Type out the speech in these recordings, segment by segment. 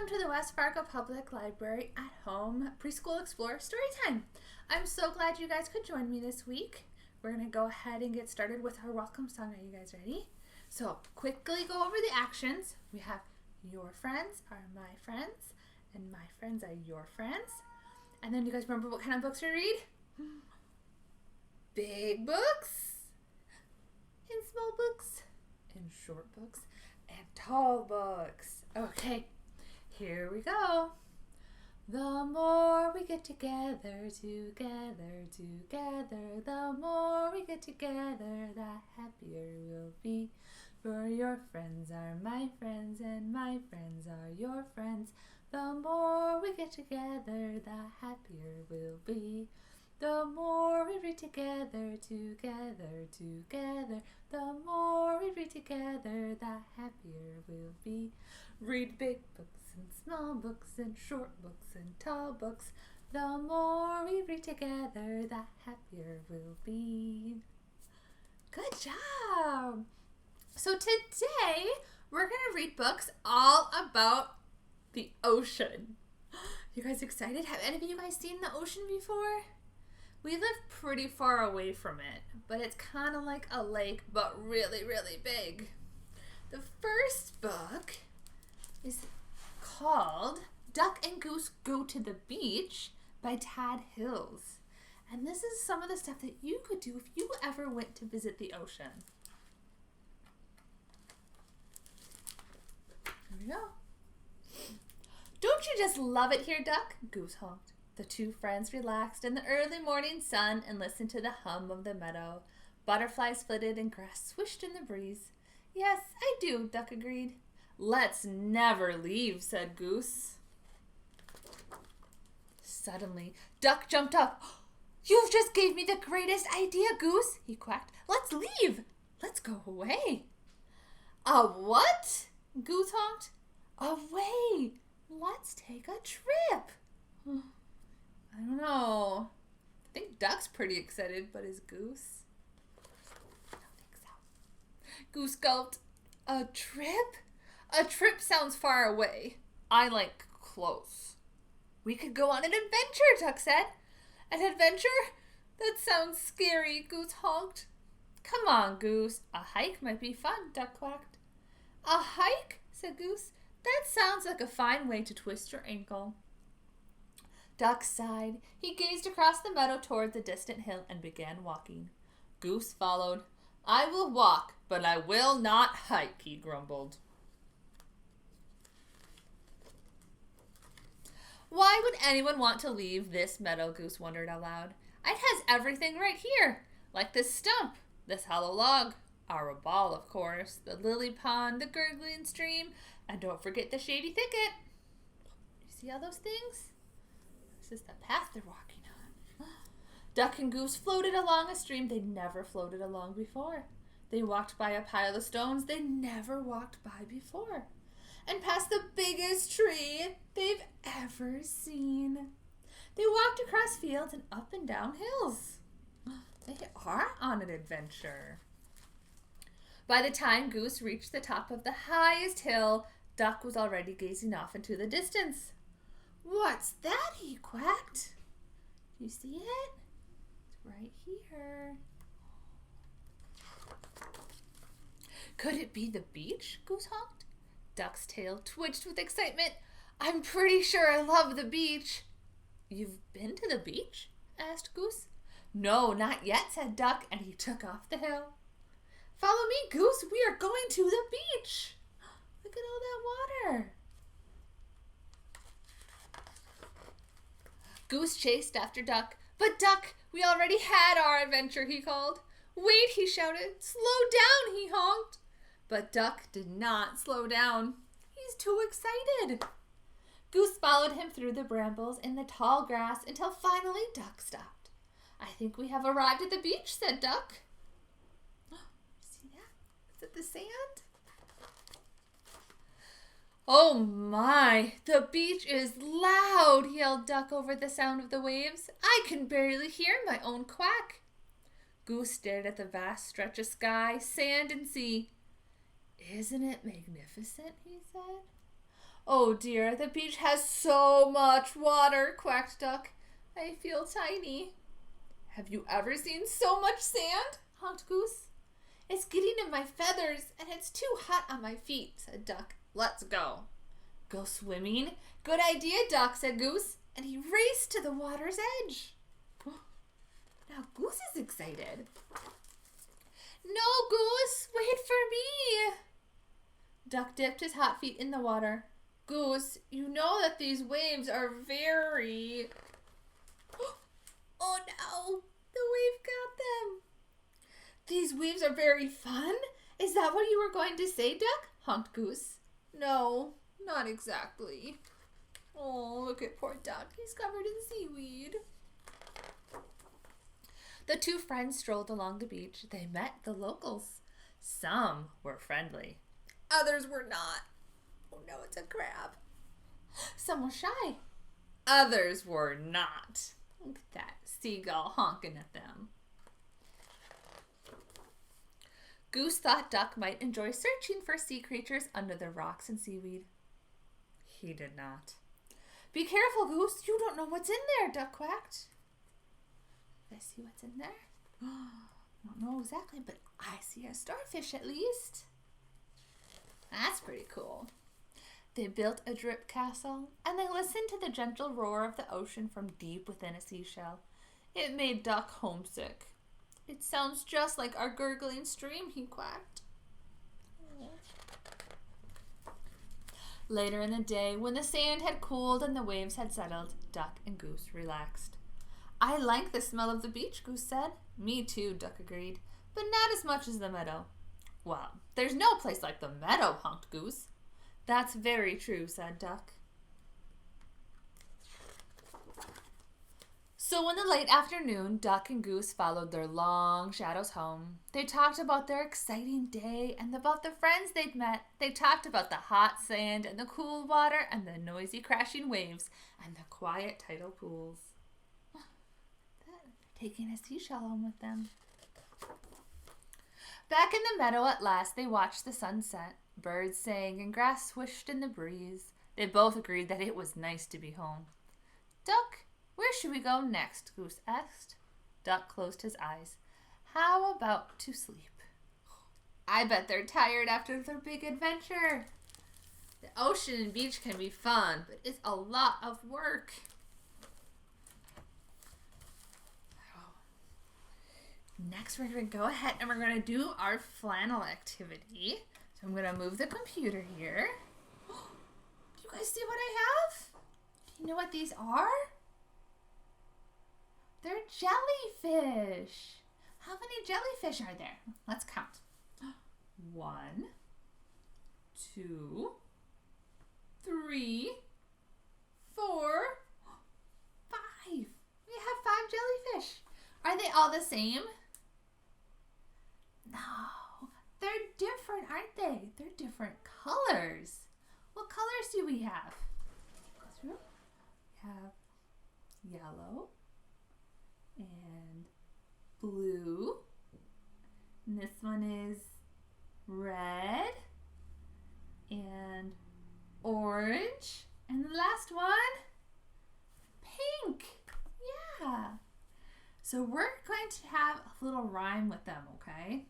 Welcome to the West Fargo Public Library at Home Preschool Explore Storytime. I'm so glad you guys could join me this week. We're going to go ahead and get started with our welcome song. Are you guys ready? So quickly go over the actions. We have your friends are my friends and my friends are your friends. And then you guys remember what kind of books we read? Big books and small books and short books and tall books. Okay. Here we go. The more we get together, the more we get together, the happier we'll be. For your friends are my friends and my friends are your friends. The more we get together, the happier we'll be. The more we read together, the more we read together, the happier we'll be. Read big books and small books and short books and tall books. The more we read together, the happier we'll be. Good job! So today, we're going to read books all about the ocean. You guys excited? Have any of you guys seen the ocean before? We live pretty far away from it, but it's kind of like a lake, but really, really big. The first book is called Duck and Goose Go to the Beach by Tad Hills. And this is some of the stuff that you could do if you ever went to visit the ocean. Here we go. Don't you just love it here, Duck? Goose honked. The two friends relaxed in the early morning sun and listened to the hum of the meadow. Butterflies flitted and grass swished in the breeze. Yes, I do, Duck agreed. Let's never leave, said Goose. Suddenly, Duck jumped up. You've just gave me the greatest idea, Goose, he quacked. Let's leave. Let's go away. A what? Goose honked. Away. Let's take a trip. I don't know. I think Duck's pretty excited, but is Goose? I don't think so. Goose gulped. A trip? A trip sounds far away. I like close. We could go on an adventure, Duck said. An adventure? That sounds scary, Goose honked. Come on, Goose. A hike might be fun, Duck quacked. A hike? Said Goose. That sounds like a fine way to twist your ankle. Duck sighed. He gazed across the meadow toward the distant hill and began walking. Goose followed. I will walk, but I will not hike, he grumbled. Why would anyone want to leave this meadow, Goose wondered aloud. It has everything right here, like this stump, this hollow log, our ball, of course, the lily pond, the gurgling stream, and don't forget the shady thicket. You see all those things? This is the path they're walking on. Duck and Goose floated along a stream they never floated along before. They walked by a pile of stones they never walked by before. And past the biggest tree they've ever seen. They walked across fields and up and down hills. They are on an adventure. By the time Goose reached the top of the highest hill, Duck was already gazing off into the distance. What's that? He quacked. Do you see it? It's right here. Could it be the beach? Goose honked. Duck's tail twitched with excitement. I'm pretty sure I love the beach. You've been to the beach? Asked Goose. No, not yet, said Duck, and he took off the hill. Follow me, Goose. We are going to the beach. Look at all that water. Goose chased after Duck. But Duck, we already had our adventure, he called. Wait, he shouted. Slow down, he honked. But Duck did not slow down. He's too excited. Goose followed him through the brambles in the tall grass until finally Duck stopped. I think we have arrived at the beach, said Duck. See that? Is it the sand? Oh my, the beach is loud, yelled Duck over the sound of the waves. I can barely hear my own quack. Goose stared at the vast stretch of sky, sand, and sea. Isn't it magnificent? He said. Oh dear, the beach has so much water, quacked Duck. I feel tiny. Have you ever seen so much sand? Honked Goose. It's getting in my feathers and it's too hot on my feet, said Duck. Let's go. Go swimming? Good idea, Duck, said Goose, and he raced to the water's edge. Now Goose is excited. No, Goose, wait for me. Duck dipped his hot feet in the water. Goose, you know that these waves are very... Oh no, the wave got them. These waves are very fun? Is that what you were going to say, Duck? Honked Goose. No, not exactly. Oh, look at poor Duck. He's covered in seaweed. The two friends strolled along the beach. They met the locals. Some were friendly. Others were not. Oh no, it's a crab. Some were shy. Others were not. Look at that seagull honking at them. Goose thought Duck might enjoy searching for sea creatures under the rocks and seaweed. He did not. Be careful, Goose. You don't know what's in there, Duck quacked. Let's see what's in there. I don't know exactly, but I see a starfish at least. That's pretty cool. They built a drip castle, and they listened to the gentle roar of the ocean from deep within a seashell. It made Duck homesick. It sounds just like our gurgling stream, he quacked. Later in the day, when the sand had cooled and the waves had settled, Duck and Goose relaxed. I like the smell of the beach, Goose said. Me too, Duck agreed, but not as much as the meadow. Well, there's no place like the meadow, honked Goose. That's very true, said Duck. So in the late afternoon, Duck and Goose followed their long shadows home. They talked about their exciting day and about the friends they'd met. They talked about the hot sand and the cool water and the noisy crashing waves and the quiet tidal pools. They're taking a seashell home with them. Back in the meadow at last, they watched the sunset. Birds sang and grass swished in the breeze. They both agreed that it was nice to be home. Duck, where should we go next? Goose asked. Duck closed his eyes. How about to sleep? I bet they're tired after their big adventure. The ocean and beach can be fun, but it's a lot of work. Next, we're going to go ahead and we're going to do our flannel activity. So I'm going to move the computer here. Do you guys see what I have? Do you know what these are? They're jellyfish. How many jellyfish are there? Let's count. 1, 2, 3, 4, 5. We have 5 jellyfish. Are they all the same? No, they're different, aren't they? They're different colors. What colors do we have? Go through. We have yellow and blue. And this one is red and orange. And the last one, pink. Yeah. So we're going to have a little rhyme with them, okay?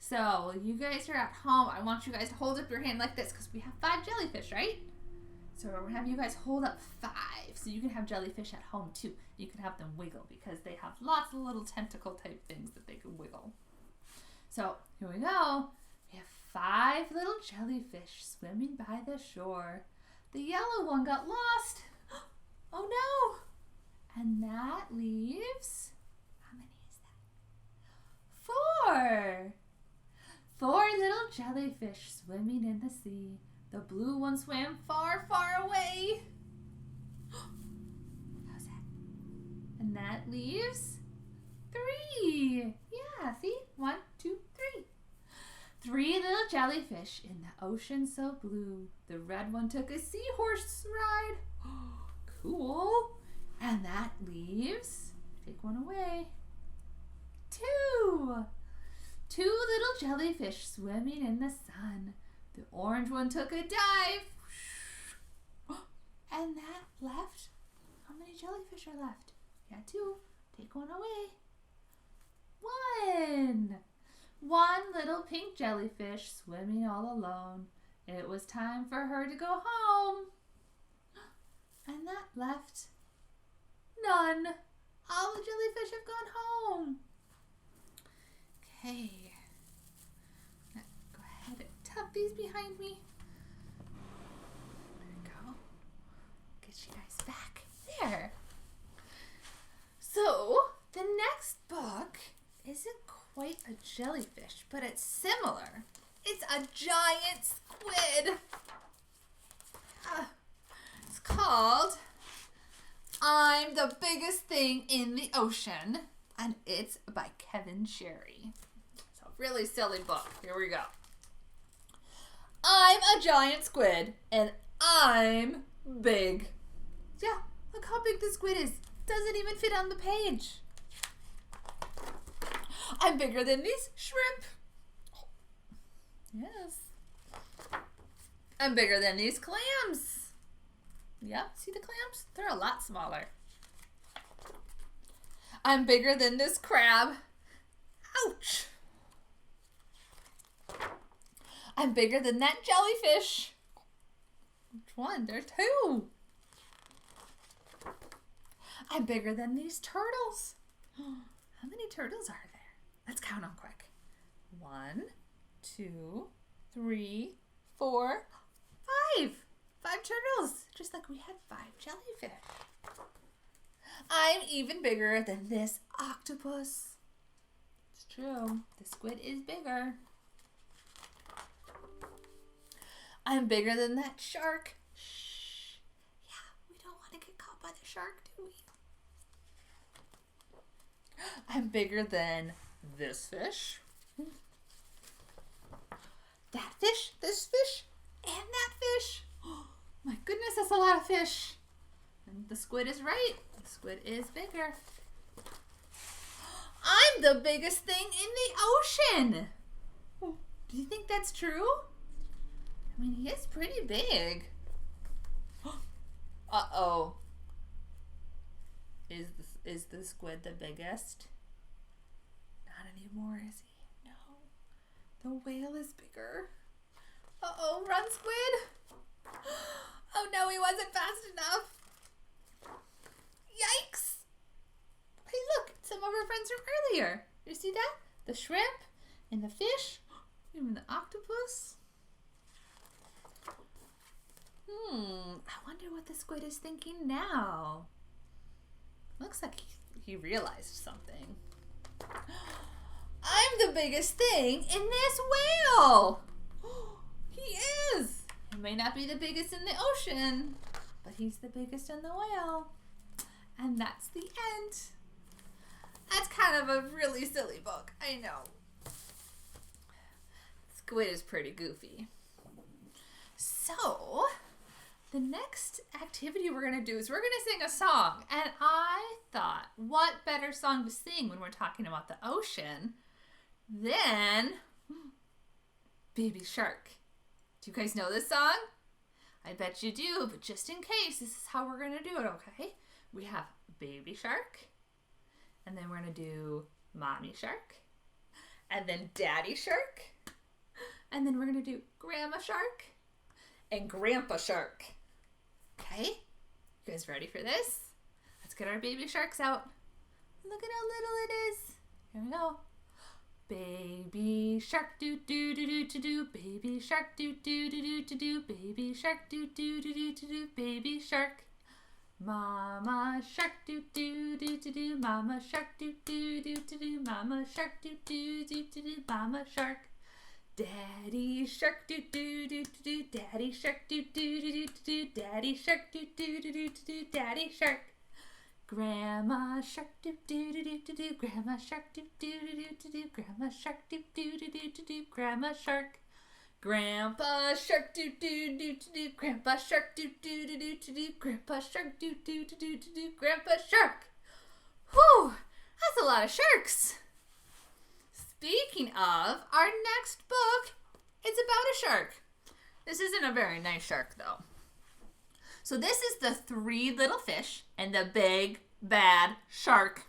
So you guys are at home. I want you guys to hold up your hand like this because we have 5 jellyfish, right? So we're going to have you guys hold up 5 so you can have jellyfish at home too. You can have them wiggle because they have lots of little tentacle type things that they can wiggle. So here we go. We have 5 little jellyfish swimming by the shore. The yellow one got lost. Oh no! And that leaves, how many is that? 4. 4 little jellyfish swimming in the sea. The blue one swam far, far away. How's that? And that leaves 3. Yeah, see? 1, 2, 3. 3 little jellyfish in the ocean so blue. The red one took a seahorse ride. Cool. And that leaves, take one away, 2. 2 little jellyfish swimming in the sun. The orange one took a dive. And that left, how many jellyfish are left? Yeah, 2. Take one away. 1. One little pink jellyfish swimming all alone. It was time for her to go home. And that left none. All the jellyfish have gone home. Okay. Now, go ahead and tuck these behind me. There we go. Get you guys back. There. So, the next book isn't quite a jellyfish, but it's similar. It's a giant squid. It's called I'm the Biggest Thing in the Ocean, and it's by Kevin Sherry. It's a really silly book. Here we go. I'm a giant squid, and I'm big. Yeah, look how big the squid is. Doesn't even fit on the page. I'm bigger than these shrimp. Yes. I'm bigger than these clams. Yeah, see the clams? They're a lot smaller. I'm bigger than this crab. Ouch. I'm bigger than that jellyfish. Which one? There's 2. I'm bigger than these turtles. How many turtles are there? Let's count them quick. 1, 2, 3, 4, 5. 5 turtles, just like we had 5 jellyfish. I'm even bigger than this octopus. It's true, the squid is bigger. I'm bigger than that shark. Shh. Yeah, we don't want to get caught by the shark, do we? I'm bigger than this fish. That fish, this fish, and that fish. Oh, my goodness, that's a lot of fish. And the squid is right. The squid is bigger. I'm the biggest thing in the ocean. Do you think that's true? I mean, he is pretty big. Uh-oh. Is the squid the biggest? Not anymore, is he? No. The whale is bigger. Uh-oh, run, squid. Oh no, he wasn't fast enough. Yikes. Hey, look, some of our friends from earlier. You see that? The shrimp and the fish, even the octopus. I wonder what the squid is thinking now. Looks like he realized something. I'm the biggest thing in this whale. He is. He may not be the biggest in the ocean, but he's the biggest in the whale. And that's the end. That's kind of a really silly book, I know. Squid is pretty goofy. So, the next activity we're going to do is we're going to sing a song. And I thought, what better song to sing when we're talking about the ocean than Baby Shark. Do you guys know this song? I bet you do, but just in case, this is how we're going to do it, okay? We have Baby Shark, and then we're going to do Mommy Shark, and then Daddy Shark, and then we're going to do Grandma Shark and Grandpa Shark. Okay? You guys ready for this? Let's get our baby sharks out. Look at how little it is. Here we go. Baby shark do do do do to do. Baby shark do do do do to do. Baby shark do do do do to do. Baby shark. Mama shark do do do to do. Mama shark do do do to do. Mama shark do do do to do. Mama shark. Daddy shark do do do to do. Daddy shark do do do do to do. Daddy shark do do do do to do. Daddy shark. Grandma shark do do do do to do. Grandma shark do do do do to do. Grandma shark do do do do to do. Grandma shark. Grandpa shark do do do to do. Grandpa shark do do do do to do. Grandpa shark do do do do to do. Grandpa shark. Whew, that's a lot of sharks. Speaking of, our next book, it's about a shark. This isn't a very nice shark though. So this is the three little fish and the big bad shark.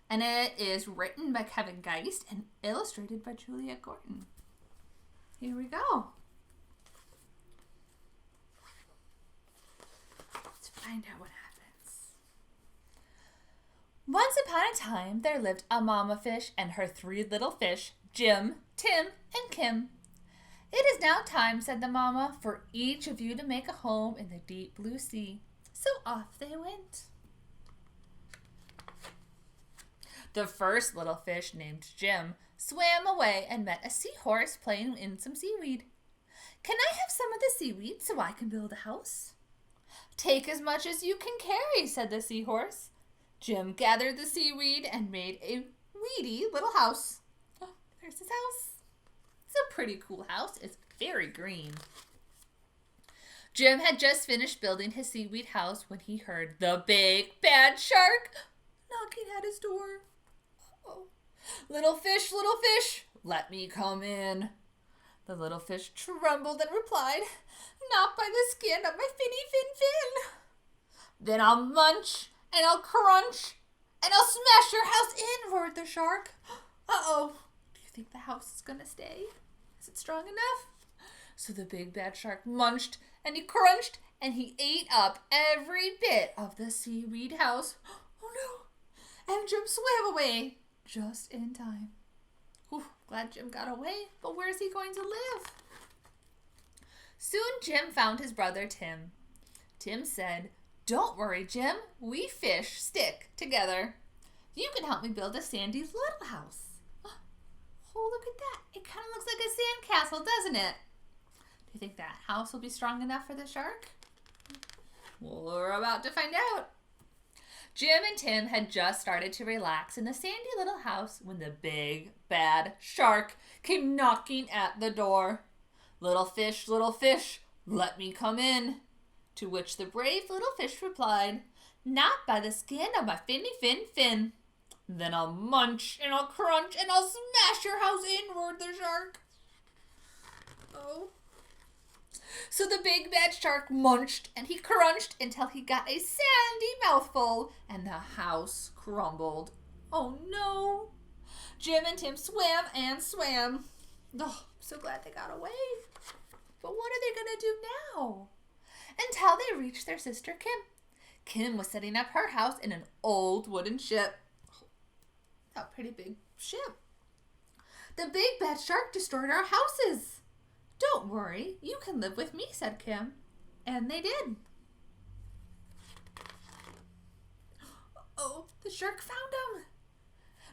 And it is written by Kevin Geist and illustrated by Juliet Gordon. Here we go. Let's find out what happens. Once upon a time, there lived a mama fish and her three little fish, Jim, Tim, and Kim. It is now time, said the mama, for each of you to make a home in the deep blue sea. So off they went. The first little fish, named Jim, swam away and met a seahorse playing in some seaweed. Can I have some of the seaweed so I can build a house? Take as much as you can carry, said the seahorse. Jim gathered the seaweed and made a weedy little house. Oh, there's his house. It's a pretty cool house. It's very green. Jim had just finished building his seaweed house when he heard the big bad shark knocking at his door. Oh, little fish, let me come in. The little fish trembled and replied, not by the skin of my finny fin. Then I'll munch and I'll crunch and I'll smash your house in, roared the shark. Uh-oh, do you think the house is gonna stay? Is it strong enough? So the big bad shark munched and he crunched and he ate up every bit of the seaweed house. Oh no, and Jim swam away. Just in time. Whew, glad Jim got away, but where's he going to live? Soon Jim found his brother Tim. Tim said, don't worry, Jim, we fish stick together. You can help me build a sandy little house. Oh, look at that. It kind of looks like a sandcastle, doesn't it? Do you think that house will be strong enough for the shark? Well, we're about to find out. Jim and Tim had just started to relax in the sandy little house when the big, bad shark came knocking at the door. Little fish, let me come in. To which the brave little fish replied, not by the skin of my finny fin. Then I'll munch and I'll crunch and I'll smash your house in, roared the shark. Oh. So the big bad shark munched and he crunched until he got a sandy mouthful and the house crumbled. Oh no. Jim and Tim swam and swam. Oh, I'm so glad they got away. But what are they going to do now? Until they reached their sister Kim. Kim was setting up her house in an old wooden ship. A pretty big ship. The big bad shark destroyed our houses. Don't worry, you can live with me, said Kim. And they did. Oh, the shark found them.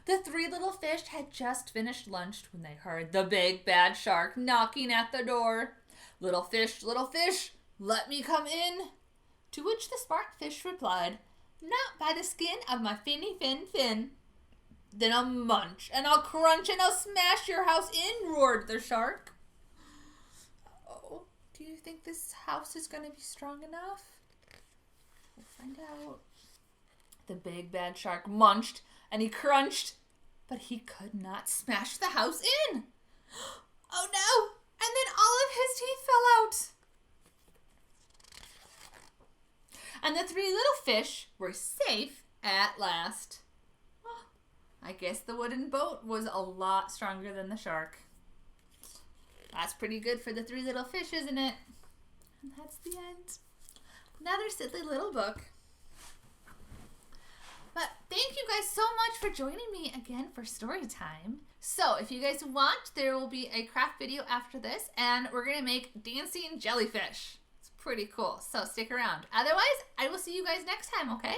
The three little fish had just finished lunch when they heard the big bad shark knocking at the door. Little fish, let me come in. To which the smart fish replied, not by the skin of my finny fin. Then I'll munch and I'll crunch and I'll smash your house in, roared the shark. Oh, do you think this house is going to be strong enough? We'll find out. The big bad shark munched and he crunched, but he could not smash the house in. Oh no! And then all of his teeth fell out. And the three little fish were safe at last. I guess the wooden boat was a lot stronger than the shark. That's pretty good for the three little fish, isn't it? And that's the end. Another silly little book. But thank you guys so much for joining me again for story time. So if you guys want, there will be a craft video after this, and we're going to make dancing jellyfish. It's pretty cool, so stick around. Otherwise, I will see you guys next time, okay?